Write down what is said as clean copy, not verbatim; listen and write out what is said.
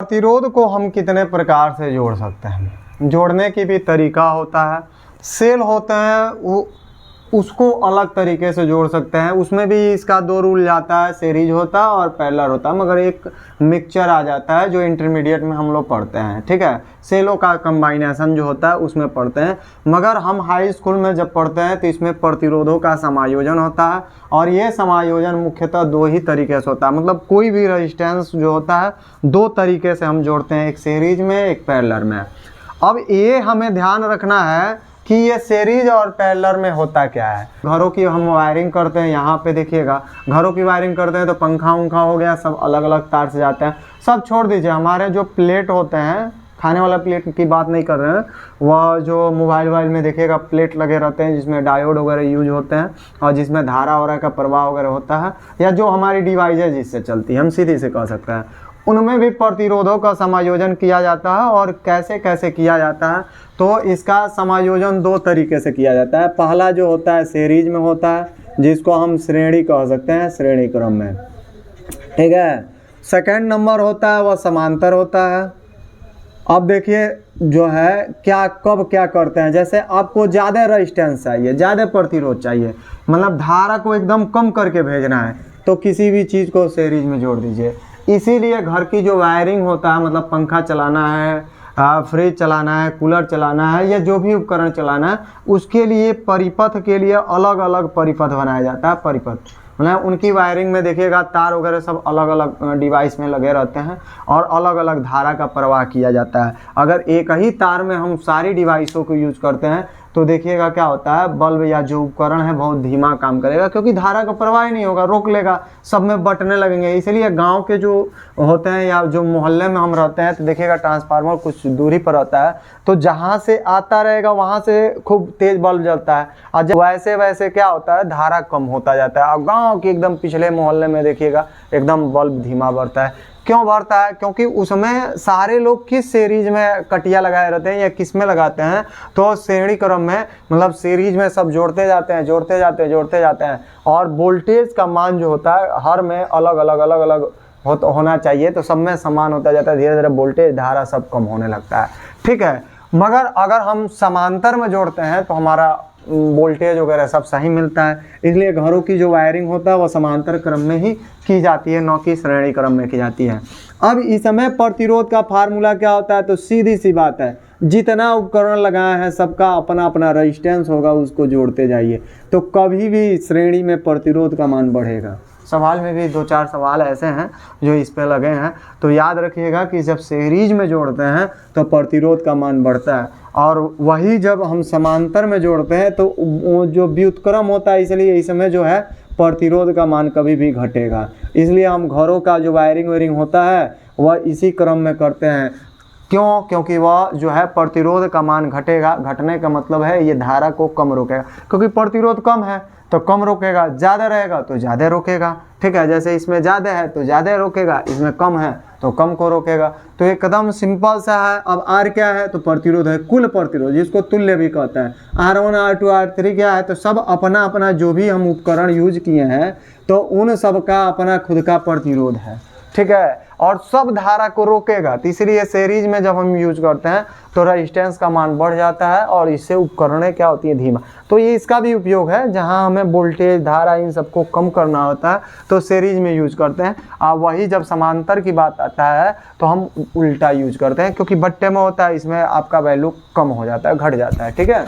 प्रतिरोध को हम कितने प्रकार से जोड़ सकते हैं, जोड़ने की भी तरीका होता है। सेल होते हैं वो उसको अलग तरीके से जोड़ सकते हैं, उसमें भी इसका दो रूल जाता है, सीरीज होता है और पैरेलल होता है, मगर एक मिक्सचर आ जाता है जो इंटरमीडिएट में हम लोग पढ़ते हैं, ठीक है। सेलों का कंबाइनेशन जो होता है उसमें पढ़ते हैं, मगर हम हाई स्कूल में जब पढ़ते हैं तो इसमें प्रतिरोधों का समायोजन होता है और ये समायोजन मुख्यतः दो ही तरीके से होता है। मतलब कोई भी रेजिस्टेंस जो होता है दो तरीके से हम जोड़ते हैं, एक सीरीज में एक पैरेलल में। अब ये हमें ध्यान रखना है कि ये सीरीज और पैरेलल में होता क्या है। घरों की हम वायरिंग करते हैं, यहाँ पे देखिएगा घरों की वायरिंग करते हैं तो पंखा उंखा हो गया, सब अलग अलग तार से जाते हैं। सब छोड़ दीजिए, हमारे जो प्लेट होते हैं, खाने वाला प्लेट की बात नहीं कर रहे हैं, वह जो मोबाइल में देखिएगा प्लेट लगे रहते हैं जिसमें डायोड वगैरह यूज होते हैं और जिसमें धारा वगैरह का प्रवाह वगैरह होता है, या जो हमारी डिवाइस है जिससे चलती है, हम सीधे से कह सकते हैं, उनमें भी प्रतिरोधों का समायोजन किया जाता है। और कैसे कैसे किया जाता है, तो इसका समायोजन दो तरीके से किया जाता है। पहला जो होता है सीरीज में होता है, जिसको हम श्रेणी कह सकते हैं, श्रेणी क्रम में, ठीक है। सेकंड नंबर होता है वह समांतर होता है। अब देखिए जो है क्या कब क्या करते हैं, जैसे आपको ज़्यादा रेजिस्टेंस चाहिए, ज़्यादा प्रतिरोध चाहिए, मतलब धारा को एकदम कम करके भेजना है, तो किसी भी चीज़ को सीरीज में जोड़ दीजिए। इसीलिए घर की जो वायरिंग होता है, मतलब पंखा चलाना है, फ्रिज चलाना है, कूलर चलाना है, या जो भी उपकरण चलाना है, उसके लिए परिपथ के लिए अलग अलग परिपथ बनाया जाता है। परिपथ मतलब उनकी वायरिंग में देखिएगा तार वगैरह सब अलग अलग डिवाइस में लगे रहते हैं और अलग अलग धारा का प्रवाह किया जाता है। अगर एक ही तार में हम सारी डिवाइसों को यूज करते हैं तो देखिएगा क्या होता है, बल्ब या जो उपकरण है बहुत धीमा काम करेगा, क्योंकि धारा का प्रवाह ही नहीं होगा, रोक लेगा, सब में बटने लगेंगे। इसलिए गांव के जो होते हैं या जो मोहल्ले में हम रहते हैं तो देखिएगा ट्रांसफार्मर कुछ दूरी पर रहता है, तो जहां से आता रहेगा वहां से खूब तेज बल्ब जलता है, और जब वैसे वैसे क्या होता है, धारा कम होता जाता है। और गाँव के एकदम पिछले मोहल्ले में देखिएगा एकदम बल्ब धीमा बढ़ता है। क्यों बढ़ता है? क्योंकि उसमें सारे लोग किस सीरीज में कटिया लगाए रहते हैं या किस में लगाते हैं, तो श्रेणी क्रम में, मतलब सीरीज में सब जोड़ते जाते हैं, जोड़ते जाते हैं, और वोल्टेज का मान जो होता है हर में अलग अलग होना चाहिए, तो सब में समान होता जाता है। धीरे धीरे वोल्टेज धारा सब कम होने लगता है, ठीक है। मगर अगर हम समांतर में जोड़ते हैं तो हमारा वोल्टेज वगैरह सब सही मिलता है। इसलिए घरों की जो वायरिंग होता है वह समांतर क्रम में ही की जाती है, न कि श्रेणी क्रम में की जाती है। अब इस समय प्रतिरोध का फार्मूला क्या होता है, तो सीधी सी बात है, जितना उपकरण लगाए हैं सबका अपना अपना रेजिस्टेंस होगा, उसको जोड़ते जाइए, तो कभी भी श्रेणी में प्रतिरोध का मान बढ़ेगा। सवाल में भी दो चार सवाल ऐसे हैं जो इस पे लगे हैं, तो याद रखिएगा कि जब सीरीज में जोड़ते हैं तो प्रतिरोध का मान बढ़ता है, और वही जब हम समांतर में जोड़ते हैं तो वो जो व्युत्क्रम होता है, इसलिए इस समय जो है प्रतिरोध का मान कभी भी घटेगा। इसलिए हम घरों का जो वायरिंग होता है वह इसी क्रम में करते हैं। क्यों? क्योंकि वह जो है प्रतिरोध का मान घटेगा। घटने का मतलब है ये धारा को कम रोकेगा, क्योंकि प्रतिरोध कम है तो कम रोकेगा, ज़्यादा रहेगा तो ज़्यादा रोकेगा, ठीक है। जैसे इसमें ज़्यादा है तो ज़्यादा रोकेगा, इसमें कम है तो कम को रोकेगा। तो एकदम सिंपल सा है। अब R क्या है, तो प्रतिरोध है, कुल प्रतिरोध, जिसको तुल्य भी कहते हैं। R1 R2 R3 क्या है, तो सब अपना अपना जो भी हम उपकरण यूज किए हैं तो उन सब का अपना खुद का प्रतिरोध है, ठीक है, और सब धारा को रोकेगा। तो इसलिए सीरीज में जब हम यूज करते हैं तो रेजिस्टेंस का मान बढ़ जाता है और इससे उपकरणें क्या होती है, धीमा। तो ये इसका भी उपयोग है, जहां हमें वोल्टेज धारा इन सबको कम करना होता है तो सीरीज में यूज करते हैं। और वही जब समांतर की बात आता है तो हम उल्टा यूज करते हैं, क्योंकि बट्टे में होता है, इसमें आपका वैल्यू कम हो जाता है, घट जाता है, ठीक है।